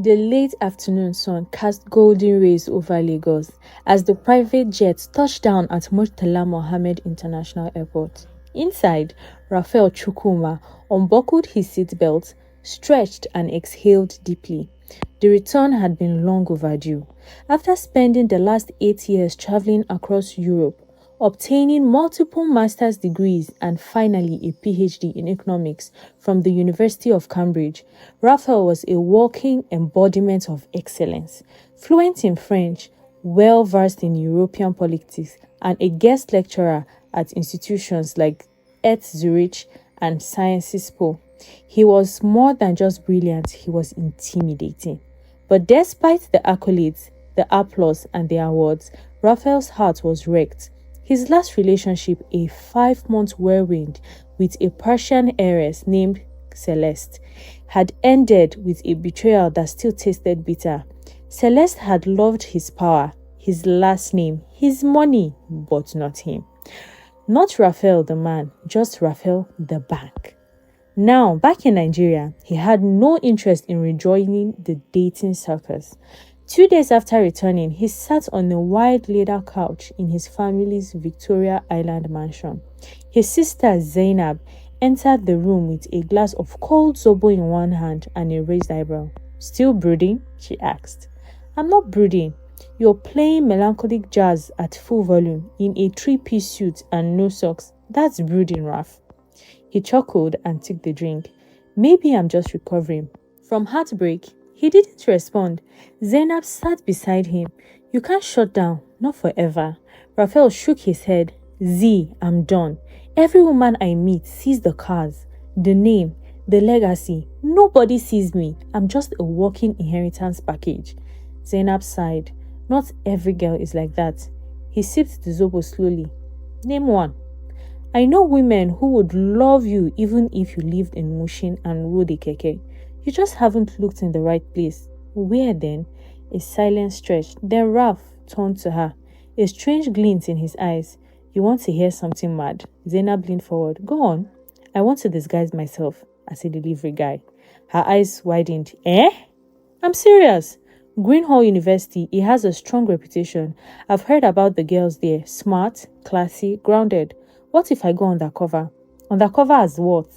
The late afternoon sun cast golden rays over Lagos as the private jet touched down at Murtala Mohammed International Airport. Inside, Raphael Chukwuma unbuckled his seatbelt, stretched and exhaled deeply. The return had been long overdue. After spending the last 8 years traveling across Europe, obtaining multiple master's degrees and finally a PhD in economics from the University of Cambridge, Raphael was a walking embodiment of excellence. Fluent in French, well-versed in European politics, and a guest lecturer at institutions like ETH Zurich and Sciences Po. He was more than just brilliant, he was intimidating. But despite the accolades, the applause, and the awards, Raphael's heart was wrecked. His last relationship, a 5-month whirlwind with a Persian heiress named Celeste, had ended with a betrayal that still tasted bitter. Celeste had loved his power, his last name, his money, but not him. Not Raphael the man, just Raphael the bank. Now, back in Nigeria, he had no interest in rejoining the dating circus. 2 days after returning, he sat on a wide leather couch in his family's Victoria Island mansion. His sister Zainab entered the room with a glass of cold zobo in one hand and a raised eyebrow. "Still brooding?" she asked. "I'm not brooding. You're playing melancholic jazz at full volume in a 3-piece suit and no socks. That's brooding, Raf." He chuckled and took the drink. "Maybe I'm just recovering from heartbreak." He didn't respond. Zainab sat beside him. "You can't shut down, not forever." Raphael shook his head. "Z, I'm done. Every woman I meet sees the cars, the name, the legacy. Nobody sees me. I'm just a walking inheritance package." Zainab sighed. "Not every girl is like that." He sipped the zobo slowly. "Name one." "I know women who would love you even if you lived in Mushin and rode a keke. You just haven't looked in the right place." "Where then?" A silence stretched. Then Ralph turned to her, a strange glint in his eyes. "You want to hear something mad?" Zainab leaned forward. "Go on." "I want to disguise myself as a delivery guy." Her eyes widened. "Eh?" "I'm serious. Greenhall University, it has a strong reputation. I've heard about the girls there. Smart, classy, grounded. What if I go undercover?" "Undercover as what?"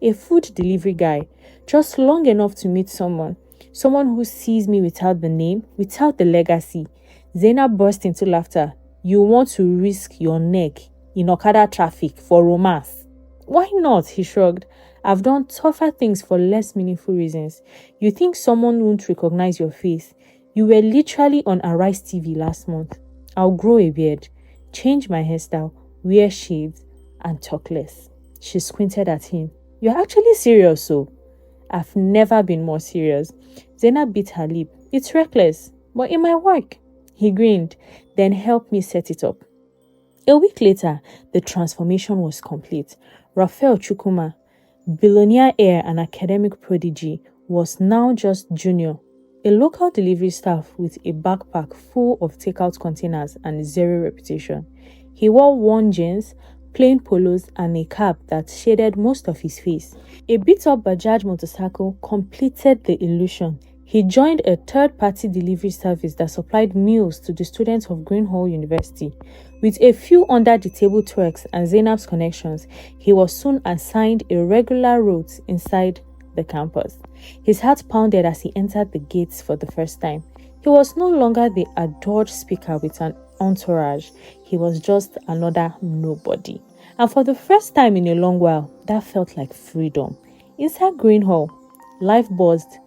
"A food delivery guy. Just long enough to meet someone who sees me without the name, without the legacy." Zainab burst into laughter. "You want to risk your neck in Okada traffic for romance?" "Why not?" he shrugged. "I've done tougher things for less meaningful reasons. You think someone won't recognize your face? You were literally on Arise TV last month. I'll grow a beard, change my hairstyle, wear shades, and talk less." She squinted at him. "You're actually serious, so?" "I've never been more serious." Zainab bit her lip. "It's reckless, but it might work." He grinned. "Then help me set it up." A week later, the transformation was complete. Raphael Chukwuma, billionaire heir and academic prodigy, was now just Junior, a local delivery staff with a backpack full of takeout containers and zero reputation. He wore worn jeans, plain polos, and a cap that shaded most of his face. A beat-up Bajaj motorcycle completed the illusion. He joined a third-party delivery service that supplied meals to the students of Greenhall University. With a few under-the-table twerks and Zainab's connections, he was soon assigned a regular route inside the campus. His heart pounded as he entered the gates for the first time. He was no longer the adored speaker with an entourage. He was just another nobody. And for the first time in a long while, that felt like freedom. Inside Greenhall, life buzzed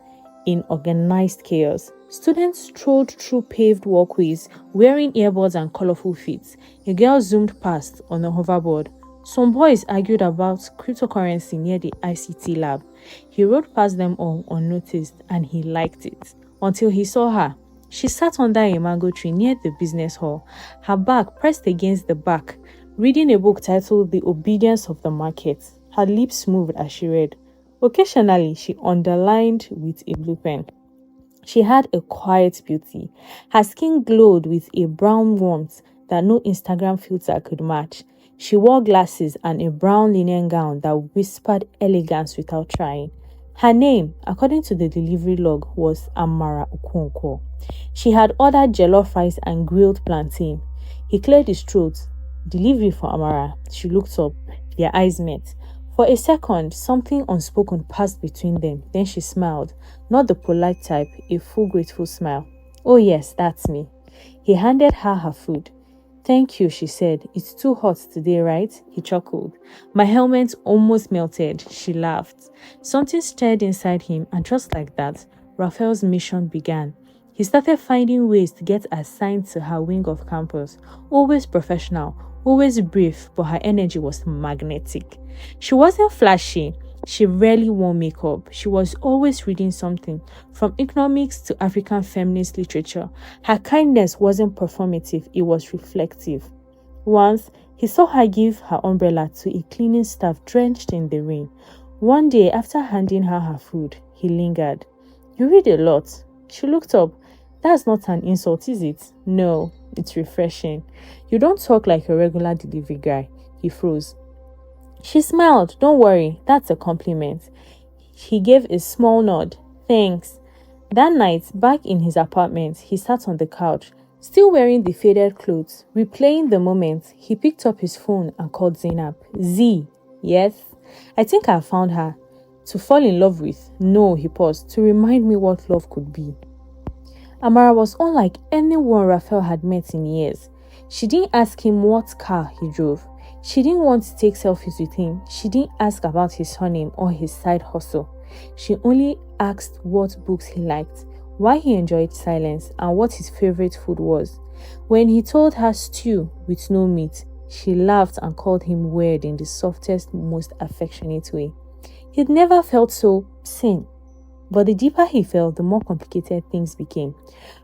in organized chaos. Students strolled through paved walkways, wearing earbuds and colorful feet. A girl zoomed past on a hoverboard. Some boys argued about cryptocurrency near the ICT lab. He rode past them all unnoticed, and he liked it. Until he saw her. She sat under a mango tree near the business hall, her back pressed against the back, reading a book titled The Obedience of the Market. Her lips moved as she read. Occasionally, she underlined with a blue pen. She had a quiet beauty. Her skin glowed with a brown warmth that no Instagram filter could match. She wore glasses and a brown linen gown that whispered elegance without trying. Her name, according to the delivery log, was Amara Okonkwo. She had ordered jollof rice and grilled plantain. He cleared his throat. Delivery for Amara. She looked up. Their eyes met. For a second, something unspoken passed between them. Then she smiled. Not the polite type, a full grateful smile. Oh yes, that's me. He handed her food. Thank you, she said. It's too hot today, right? He chuckled. My helmet almost melted. She laughed. Something stirred inside him, and just like that, Raphael's mission began. He started finding ways to get assigned to her wing of campus. Always professional, always brief, but her energy was magnetic. She wasn't flashy. She rarely wore makeup. She was always reading something, from economics to African feminist literature. Her kindness wasn't performative, it was reflective. Once, he saw her give her umbrella to a cleaning staff drenched in the rain. One day, after handing her food, he lingered. You read a lot. She looked up. That's not an insult, is it? No, it's refreshing. You don't talk like a regular delivery guy. He froze. She smiled. Don't worry, that's a compliment. He gave a small nod. Thanks. That night, back in his apartment, he sat on the couch, still wearing the faded clothes. Replaying the moment, he picked up his phone and called Zainab. Z. Yes? I think I found her. To fall in love with? No, he paused, to remind me what love could be. Amara was unlike anyone Raphael had met in years. She didn't ask him what car he drove. She didn't want to take selfies with him. She didn't ask about his surname or his side hustle. She only asked what books he liked, why he enjoyed silence, and what his favorite food was. When he told her stew with no meat, she laughed and called him weird in the softest, most affectionate way. He'd never felt so seen. But the deeper he fell, the more complicated things became.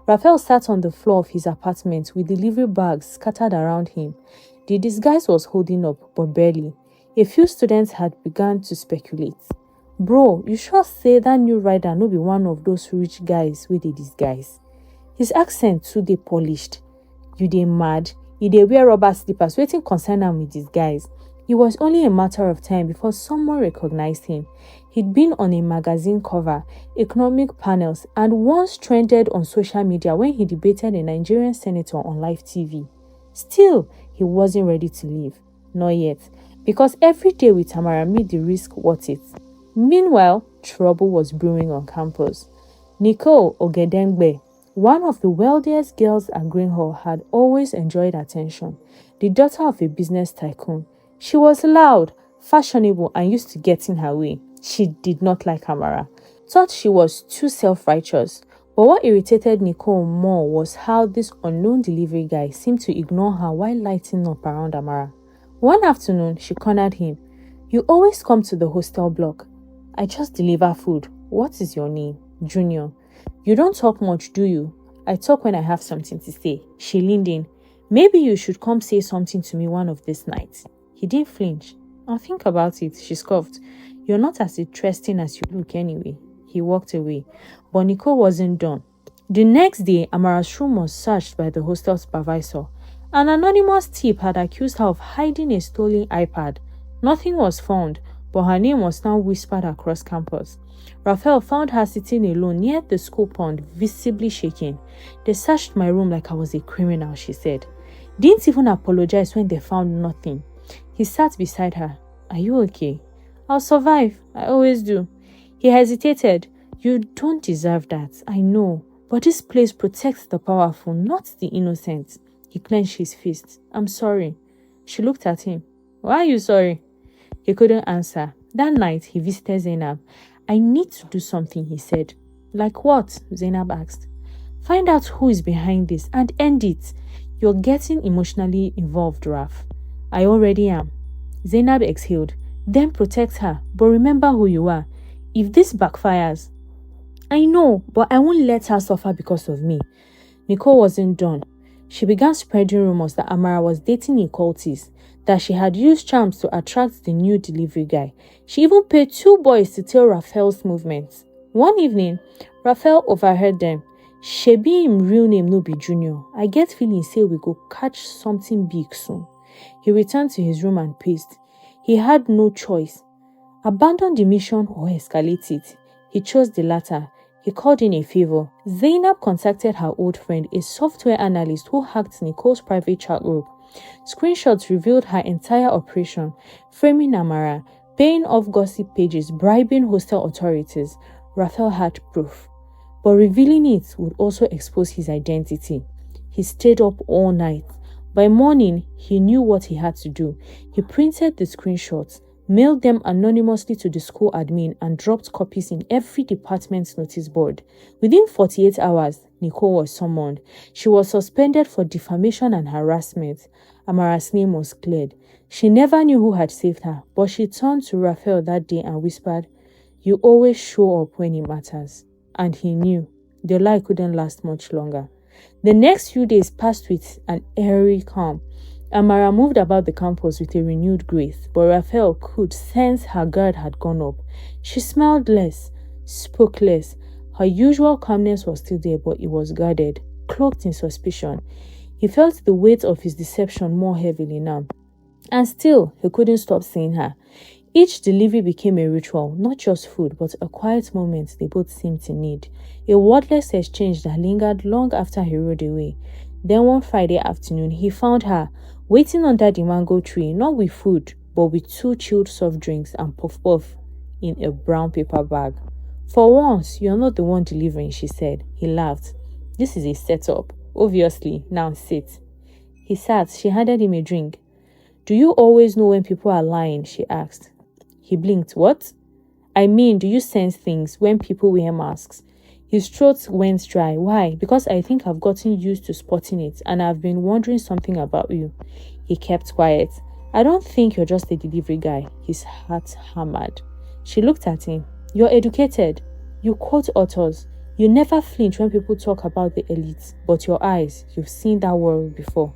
Raphael sat on the floor of his apartment with delivery bags scattered around him. The disguise was holding up, but barely. A few students had begun to speculate. Bro, you sure say that new rider no be one of those rich guys with a disguise? His accent too dey polished. You dey mad? He dey wear rubber slippers, waiting concern am with disguise. It was only a matter of time before someone recognized him. He'd been on a magazine cover, economic panels, and once trended on social media when he debated a Nigerian senator on live TV. Still, he wasn't ready to leave. Not yet, because every day with Tamara made the risk worth it. Meanwhile, trouble was brewing on campus. Nicole Ogedengbe, one of the wealthiest girls at Greenhall, had always enjoyed attention. The daughter of a business tycoon. She was loud, fashionable, and used to get in her way. She did not like Amara, thought she was too self-righteous. But what irritated Nicole more was how this unknown delivery guy seemed to ignore her while lighting up around Amara. One afternoon, she cornered him. You always come to the hostel block. I just deliver food. What is your name? Junior. You don't talk much, do you? I talk when I have something to say. She leaned in. Maybe you should come say something to me one of these nights. He didn't flinch. I'll think about it, she scoffed. You're not as interesting as you look anyway. He walked away. But Nicole wasn't done. The next day, Amara's room was searched by the hostel supervisor. An anonymous tip had accused her of hiding a stolen iPad. Nothing was found, but her name was now whispered across campus. Raphael found her sitting alone near the school pond, visibly shaking. They searched my room like I was a criminal, she said. Didn't even apologize when they found nothing. He sat beside her. Are you okay? I'll survive. I always do. He hesitated. You don't deserve that, I know. But this place protects the powerful, not the innocent. He clenched his fist. I'm sorry. She looked at him. Why are you sorry? He couldn't answer. That night, he visited Zainab. I need to do something, he said. Like what? Zainab asked. Find out who is behind this and end it. You're getting emotionally involved, Raf. I already am. Zainab exhaled. Then protect her, but remember who you are. If this backfires... I know, but I won't let her suffer because of me. Nicole wasn't done. She began spreading rumors that Amara was dating a cultist, that she had used charms to attract the new delivery guy. She even paid 2 boys to tell Raphael's movements. One evening, Raphael overheard them. Shebi him real name no be Junior. I get feeling say we go catch something big soon. He returned to his room and paced. He had no choice. Abandon the mission or escalate it. He chose the latter. He called in a favor. Zainab contacted her old friend, a software analyst who hacked Nicole's private chat group. Screenshots revealed her entire operation, framing Amara, paying off gossip pages, bribing hostel authorities. Raphael had proof, but revealing it would also expose his identity. He stayed up all night. By morning, he knew what he had to do. He printed the screenshots, mailed them anonymously to the school admin, and dropped copies in every department's notice board. Within 48 hours, Nicole was summoned. She was suspended for defamation and harassment. Amara's name was cleared. She never knew who had saved her, but she turned to Raphael that day and whispered, "You always show up when it matters." And he knew the lie couldn't last much longer. The next few days passed with an eerie calm. Amara moved about the campus with a renewed grace, but Raphael could sense her guard had gone up. She smiled less, spoke less. Her usual calmness was still there, but it was guarded, cloaked in suspicion. He felt the weight of his deception more heavily now. And still, he couldn't stop seeing her. Each delivery became a ritual, not just food, but a quiet moment they both seemed to need. A wordless exchange that lingered long after he rode away. Then one Friday afternoon, he found her, waiting under the mango tree, not with food, but with 2 chilled soft drinks and puff-puff in a brown paper bag. "For once, you're not the one delivering," she said. He laughed. "This is a setup. Obviously, now sit." He sat. She handed him a drink. "Do you always know when people are lying?" she asked. He blinked. "What?" "I mean, do you sense things when people wear masks?" His throat went dry. "Why?" "Because I think I've gotten used to spotting it, and I've been wondering something about you." He kept quiet. "I don't think you're just a delivery guy." His heart hammered. She looked at him. "You're educated. You quote authors. You never flinch when people talk about the elites, but your eyes, you've seen that world before."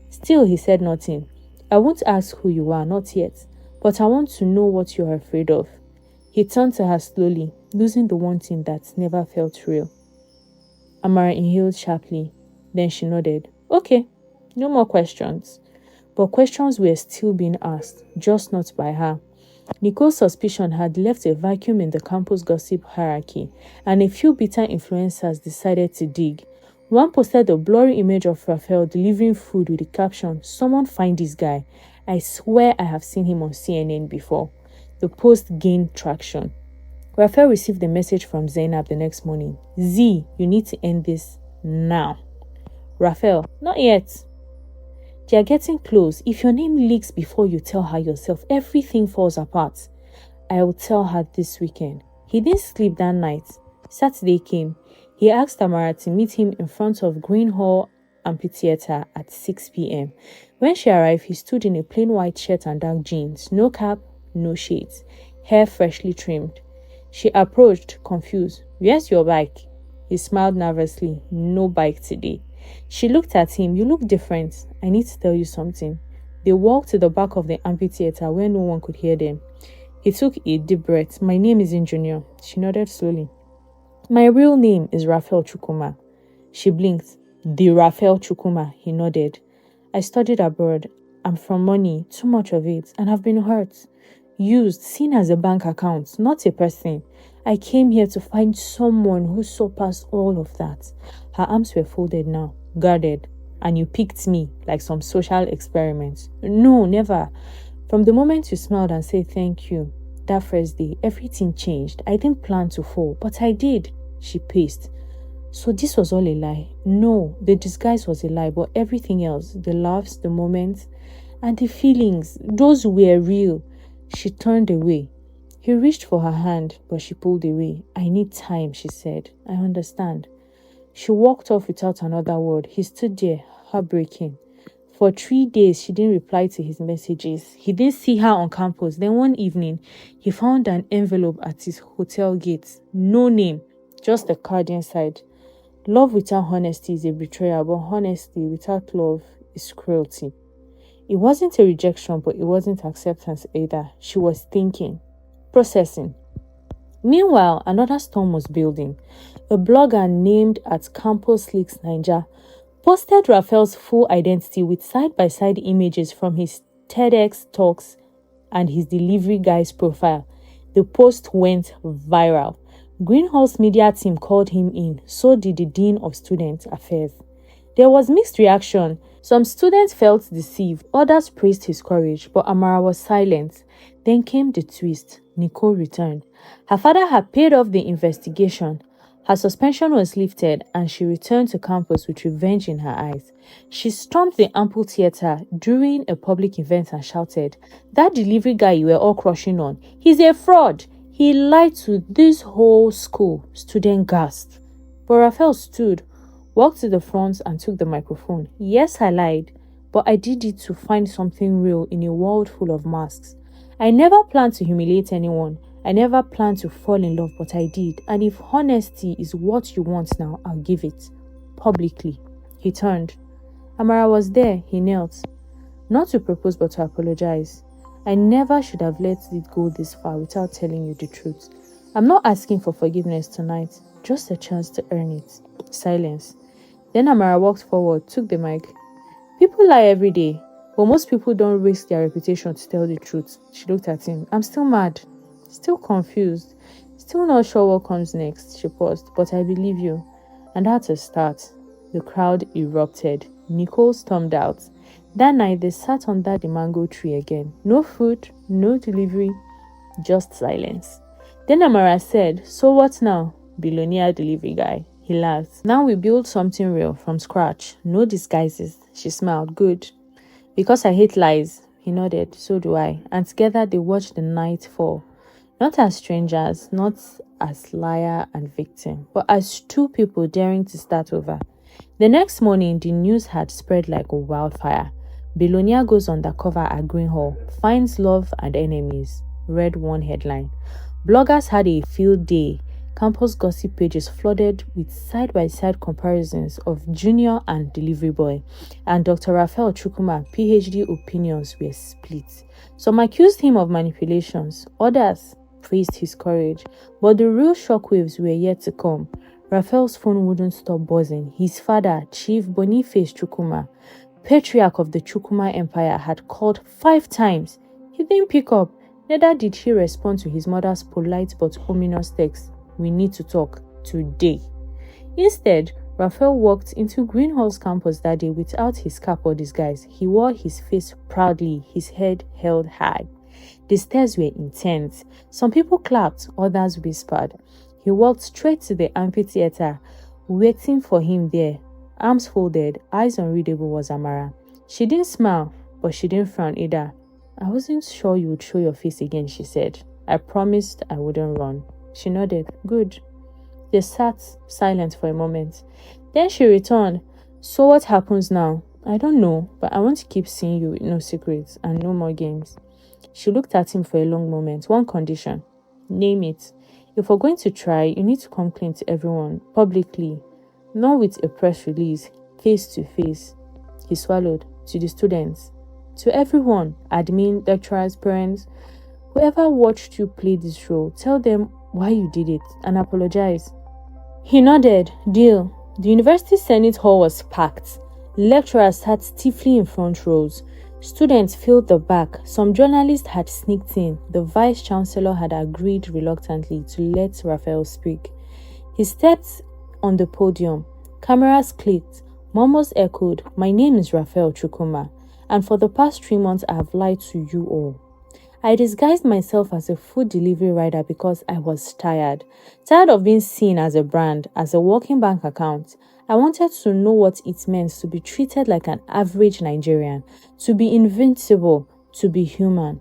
Still, he said nothing. "I won't ask who you are, not yet, but I want to know what you're afraid of." He turned to her slowly, losing the one thing that never felt real. Amara inhaled sharply. Then she nodded. "Okay, no more questions." But questions were still being asked, just not by her. Nicole's suspicion had left a vacuum in the campus gossip hierarchy, and a few bitter influencers decided to dig. One posted a blurry image of Raphael delivering food with the caption, "Someone find this guy. I swear I have seen him on CNN before." The post gained traction. Raphael received a message from Zainab the next morning. "Z, you need to end this now." Raphael, "Not yet." "They are getting close. If your name leaks before you tell her yourself, everything falls apart." "I will tell her this weekend." He didn't sleep that night. Saturday came. He asked Tamara to meet him in front of Green Hall Amphitheater at 6 p.m. When she arrived, he stood in a plain white shirt and dark jeans, no cap, no shades, hair freshly trimmed. She approached, confused. "Where's your bike?" He smiled nervously. "No bike today." She looked at him. "You look different. I need to tell you something." They walked to the back of the amphitheater where no one could hear them. He took a deep breath. "My name isn't Junior." She nodded slowly. "My real name is Raphael Chukwuma." She blinked. "The Raphael Chukwuma." He nodded. "I studied abroad. I'm from money, too much of it, and I've been hurt. Used, seen as a bank account, not a person. I came here to find someone who saw past all of that." Her arms were folded now, guarded. "And you picked me, like some social experiment." "No, never. From the moment you smiled and said thank you, that first day, everything changed. I didn't plan to fall, but I did." She paced. "So this was all a lie?" "No, the disguise was a lie, but everything else, the laughs, the moments, and the feelings, those were real." She turned away. He reached for her hand, but she pulled away. "I need time," she said. "I understand." She walked off without another word. He stood there, heartbreaking. For 3 days, she didn't reply to his messages. He didn't see her on campus. Then one evening, he found an envelope at his hotel gate. No name, just a card inside. "Love without honesty is a betrayal, but honesty without love is cruelty." It wasn't a rejection, but it wasn't acceptance either. She was thinking, processing. Meanwhile, another storm was building. A blogger named at Campus Leaks Niger posted Raphael's full identity with side-by-side images from his TEDx talks and his delivery guy's profile. The post went viral. Greenhall's media team called him in, so did the Dean of Student Affairs. There was mixed reaction. Some students felt deceived, others praised his courage, but Amara was silent. Then came the twist. Nicole returned. Her father had paid off the investigation. Her suspension was lifted and she returned to campus with revenge in her eyes. She stormed the amphitheater during a public event and shouted, "That delivery guy you were all crushing on, he's a fraud. He lied to this whole school." Student gasped. But Raphael stood, walked to the front and took the microphone. "Yes, I lied, but I did it to find something real in a world full of masks. I never planned to humiliate anyone. I never planned to fall in love, but I did. And if honesty is what you want now, I'll give it. Publicly." He turned. Amara was there. He knelt. Not to propose, but to apologize. "I never should have let it go this far without telling you the truth. I'm not asking for forgiveness tonight, just a chance to earn it." Silence. Then Amara walked forward, took the mic. "People lie every day, but most people don't risk their reputation to tell the truth." She looked at him. "I'm still mad. Still confused. Still not sure what comes next." She paused. "But I believe you." And that's a start. The crowd erupted. Nicole stormed out. That night, they sat under the mango tree again. No food, no delivery, just silence. Then Amara said, "So what now?" "Billionaire delivery guy." He laughed. "Now we build something real, from scratch. No disguises." She smiled. "Good. Because I hate lies." He nodded. "So do I." And together they watched the night fall. Not as strangers, not as liar and victim, but as two people daring to start over. The next morning, the news had spread like a wildfire. "Billionaire goes undercover at Greenhall, finds love and enemies," read one headline. Bloggers had a field day. Campus gossip pages flooded with side-by-side comparisons of Junior and Delivery Boy. And Dr. Raphael Chukwuma, PhD opinions were split. Some accused him of manipulations, others praised his courage, but the real shockwaves were yet to come. Raphael's phone wouldn't stop buzzing. His father, Chief Boniface Chukwuma, patriarch of the Chukwuma Empire, had called 5 times. He didn't pick up. Neither did he respond to his mother's polite but ominous text, "We need to talk today." Instead, Raphael walked into Greenhall's campus that day without his cap or disguise. He wore his face proudly, his head held high. The stares were intense. Some people clapped, others whispered. He walked straight to the amphitheater. Waiting for him there, arms folded, eyes unreadable, was Amara. She didn't smile, but she didn't frown either. "I wasn't sure you would show your face again," she said. "I promised I wouldn't run." She nodded. "Good." They sat silent for a moment. Then she returned. "So what happens now?" "I don't know, but I want to keep seeing you with no secrets and no more games." She looked at him for a long moment. "One condition." "Name it." "If we're going to try, you need to come clean to everyone, publicly, not with a press release, face to face." He swallowed. "To the students." "To everyone, admin, lecturers, parents, whoever watched you play this role, tell them why you did it and apologize." He nodded. "Deal." The university Senate hall was packed. Lecturers sat stiffly in front rows. Students filled the back. Some journalists had sneaked in. The vice-chancellor had agreed reluctantly to let Raphael speak. He stepped on the podium. Cameras clicked. Murmurs echoed. "My name is Raphael Chukwuma, and for the past 3 months I have lied to you all. I disguised myself as a food delivery rider because I was tired. Tired of being seen as a brand, as a working bank account. I wanted to know what it meant to be treated like an average Nigerian, to be invincible, to be human."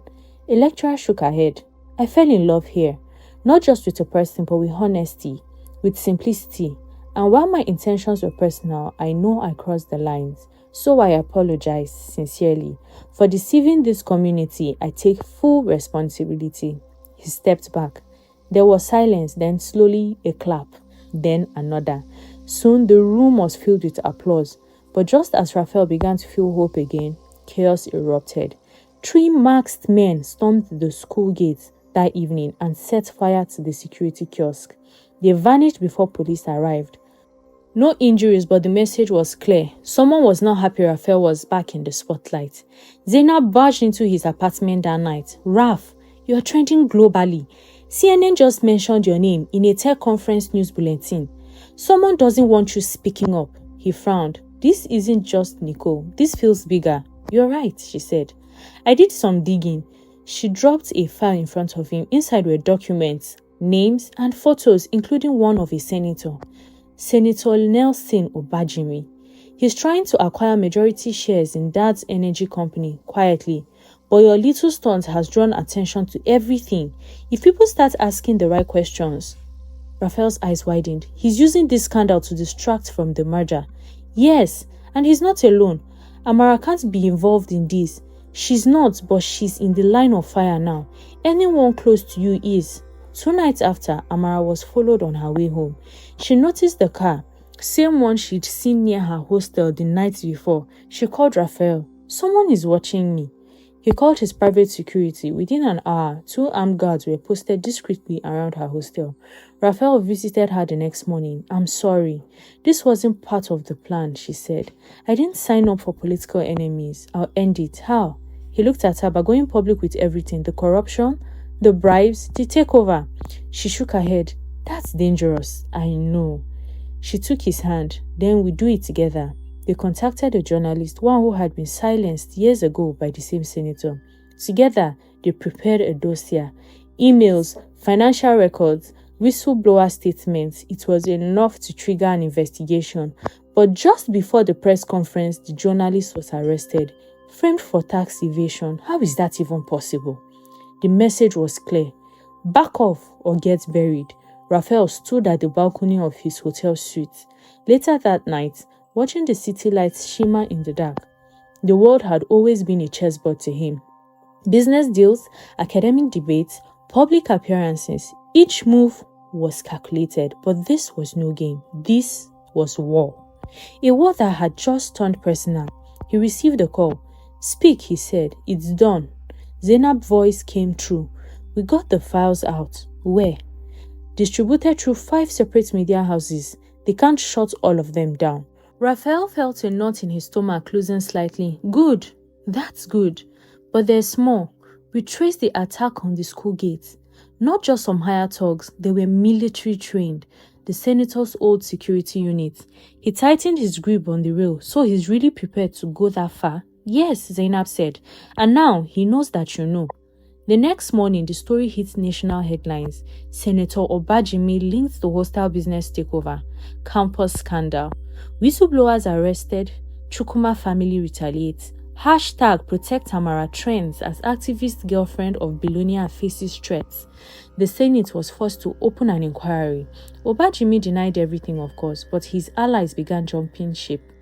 A lecturer shook her head. "I fell in love here, not just with a person, but with honesty, with simplicity. And while my intentions were personal, I know I crossed the lines. So I apologize sincerely. For deceiving this community, I take full responsibility." He stepped back. There was silence, then slowly a clap, then another. Soon the room was filled with applause. But just as Raphael began to feel hope again, chaos erupted. 3 masked men stormed the school gates that evening and set fire to the security kiosk. They vanished before police arrived. No injuries, but the message was clear. Someone was not happy Raphael was back in the spotlight. Zainab barged into his apartment that night. "Raf, you are trending globally. CNN just mentioned your name in a tech conference news bulletin. Someone doesn't want you speaking up. He frowned. This isn't just Nicole. This feels bigger. You're right, she said. I did some digging. She dropped a file in front of him. Inside were documents, names, and photos, including one of a senator. Senator Nelson Obajimi. He's trying to acquire majority shares in Dad's energy company, quietly. But your little stunt has drawn attention to everything. If people start asking the right questions... Raphael's eyes widened. He's using this scandal to distract from the merger. Yes, and he's not alone. Amara can't be involved in this. She's not, but she's in the line of fire now. Anyone close to you is. 2 nights after, Amara was followed on her way home. She noticed the car, same one she'd seen near her hostel the night before. She called Raphael. Someone is watching me. He called his private security. Within an hour, 2 armed guards were posted discreetly around her hostel. Raphael visited her the next morning. I'm sorry. This wasn't part of the plan, she said. I didn't sign up for political enemies. I'll end it. How? He looked at her by going public with everything. The corruption, the bribes, the takeover. She shook her head. That's dangerous. I know. She took his hand. Then we do it together. They contacted a journalist, one who had been silenced years ago by the same senator. Together, they prepared a dossier, emails, financial records, whistleblower statements. It was enough to trigger an investigation. But just before the press conference, the journalist was arrested, framed for tax evasion. How is that even possible? The message was clear. Back off or get buried. Raphael stood at the balcony of his hotel suite. Later that night, watching the city lights shimmer in the dark. The world had always been a chessboard to him. Business deals, academic debates, public appearances, each move was calculated, but this was no game. This was war. A war that had just turned personal. He received a call. Speak, he said. It's done. Zainab's voice came through. We got the files out. Where? Distributed through 5 separate media houses. They can't shut all of them down. Raphael felt a knot in his stomach closing slightly. Good. That's good. But there's more. We traced the attack on the school gates. Not just some hired thugs, they were military trained. The senator's old security unit. He tightened his grip on the rail, so he's really prepared to go that far. Yes, Zainab said. And now he knows that you know. The next morning, the story hit national headlines. Senator Obajimi linked the hostile business takeover. Campus scandal. Whistleblowers arrested. Chukwuma family retaliates. Hashtag Protect Amara trends as activist girlfriend of Billionaire faces threats. The Senate was forced to open an inquiry. Obajimi denied everything, of course, but his allies began jumping ship.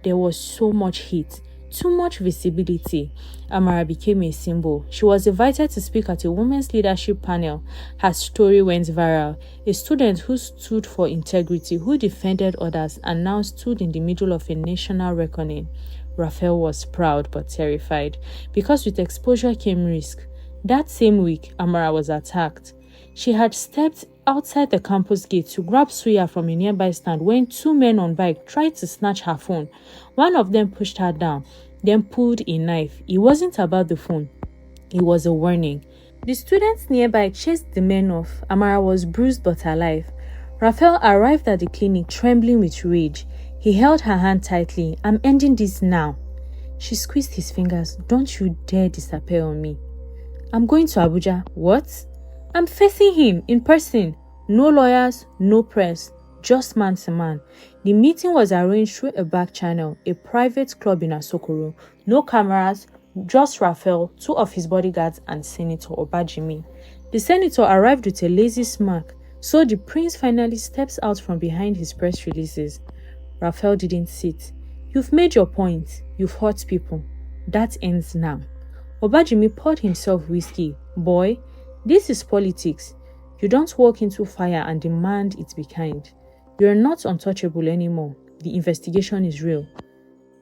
There was so much heat. Too much visibility. Amara became a symbol. She was invited to speak at a women's leadership panel. Her story went viral. A student who stood for integrity, who defended others, and now stood in the middle of a national reckoning. Raphael was proud but terrified, because with exposure came risk. That same week, Amara was attacked. She had stepped outside the campus gate to grab suya from a nearby stand when 2 men on bike tried to snatch her phone. One of them pushed her down, then pulled a knife. It wasn't about the phone. It was a warning. The students nearby chased the men off. Amara was bruised but alive. Raphael arrived at the clinic trembling with rage. He held her hand tightly. I'm ending this now. She squeezed his fingers. Don't you dare disappear on me. I'm going to Abuja. What? I'm facing him in person. No lawyers, no press, just man to man. The meeting was arranged through a back channel, a private club in Asokoro. No cameras, just Raphael, 2 of his bodyguards, and Senator Obajimi. The senator arrived with a lazy smirk, so the prince finally steps out from behind his press releases. Raphael didn't sit. You've made your point. You've hurt people. That ends now. Obajimi poured himself whiskey. Boy, this is politics. You don't walk into fire and demand it be kind. You are not untouchable anymore. The investigation is real.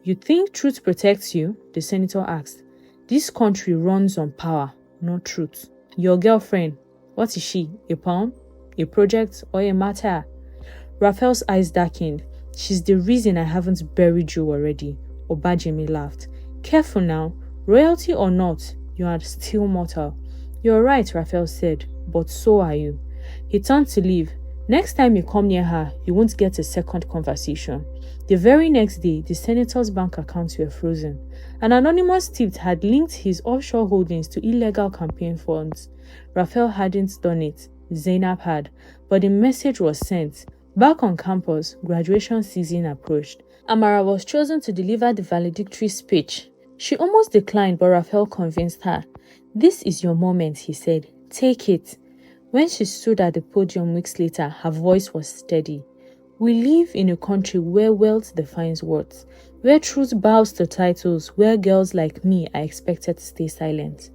You think truth protects you? The senator asked. This country runs on power, not truth. Your girlfriend, what is she? A pawn? A project? Or a matter? Raphael's eyes darkened. She's the reason I haven't buried you already. Obajimi laughed. Careful now. Royalty or not, you are still mortal. You're right, Raphael said. but so are you. He turned to leave. Next time you come near her, you won't get a second conversation. The very next day, the senator's bank accounts were frozen. An anonymous thief had linked his offshore holdings to illegal campaign funds. Raphael hadn't done it. Zainab had. But the message was sent. Back on campus, graduation season approached. Amara was chosen to deliver the valedictory speech. She almost declined, but Raphael convinced her. "This is your moment," he said. "Take it." When she stood at the podium weeks later, her voice was steady. "We live in a country where wealth defines worth, where truth bows to titles, where girls like me are expected to stay silent.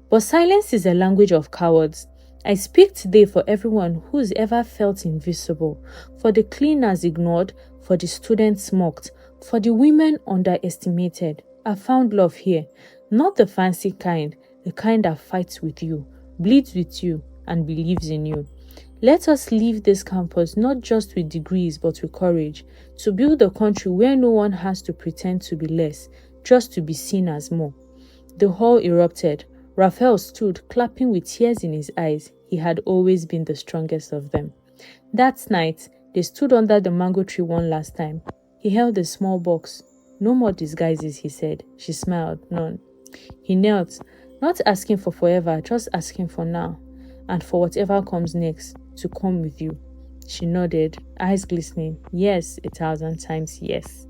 But silence is a language of cowards. I speak today for everyone who's ever felt invisible, for the cleaners ignored, for the students mocked, for the women underestimated. I found love here, not the fancy kind, the kind that fights with you, bleeds with you, and believes in you. Let us leave this campus not just with degrees but with courage, to build a country where no one has to pretend to be less, just to be seen as more." The hall erupted. Raphael stood, clapping with tears in his eyes. He had always been the strongest of them. That night, they stood under the mango tree one last time. He held a small box. "No more disguises," he said. She smiled. "None." He knelt, not asking for forever, just asking for now, and for whatever comes next, to come with you. She nodded, eyes glistening. Yes, 1,000 times yes.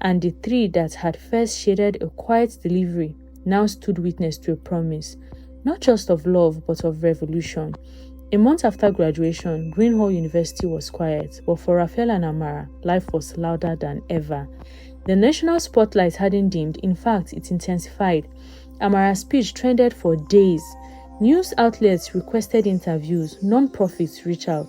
And the three that had first shaded a quiet delivery now stood witness to a promise, not just of love, but of revolution. A month after graduation, Greenhall University was quiet, but for Raphael and Amara, life was louder than ever. The national spotlight hadn't dimmed. In fact, it intensified. Amara's speech trended for days. News outlets requested interviews, non-profits reached out.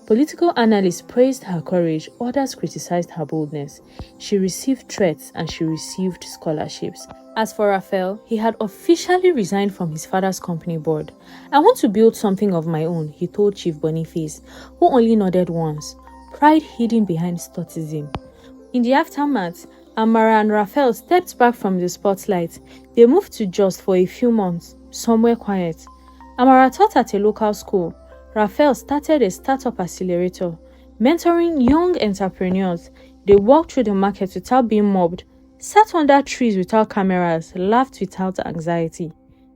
Political analysts praised her courage, others criticized her boldness. She received threats and she received scholarships. As for Raphael, he had officially resigned from his father's company board. "I want to build something of my own," he told Chief Boniface, who only nodded once, pride hidden behind stoicism. In the aftermath, Amara and Raphael stepped back from the spotlight. They moved to Jos for a few months, somewhere quiet. Amara taught at a local school. Raphael started a startup accelerator, mentoring young entrepreneurs. They walked through the market without being mobbed, sat under trees without cameras, laughed without anxiety.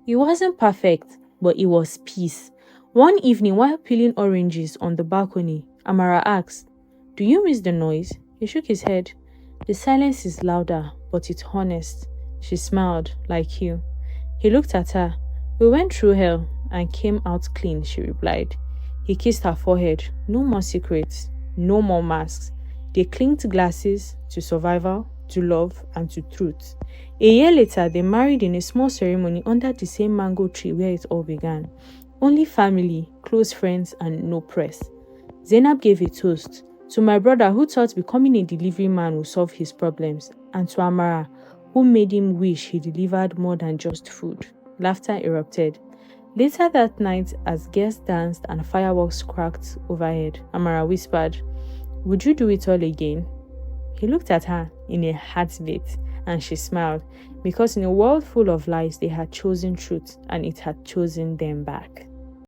It wasn't perfect, but it was peace. One evening, while peeling oranges on the balcony, Amara asked, "Do you miss the noise?" He shook his head. "The silence is louder, but it's honest." She smiled, "Like you." He looked at her. "We went through hell and came out clean," she replied. He kissed her forehead. No more secrets, no more masks. They clinked glasses to survival, to love, and to truth. A year later, they married in a small ceremony under the same mango tree where it all began. Only family, close friends, and no press. Zainab gave a toast. To my brother who thought becoming a delivery man would solve his problems, and to Amara, who made him wish he delivered more than just food. Laughter erupted. Later that night, as guests danced and fireworks cracked overhead, Amara whispered, "Would you do it all again?" He looked at her in a heartbeat, and she smiled, because in a world full of lies, they had chosen truth, and it had chosen them back.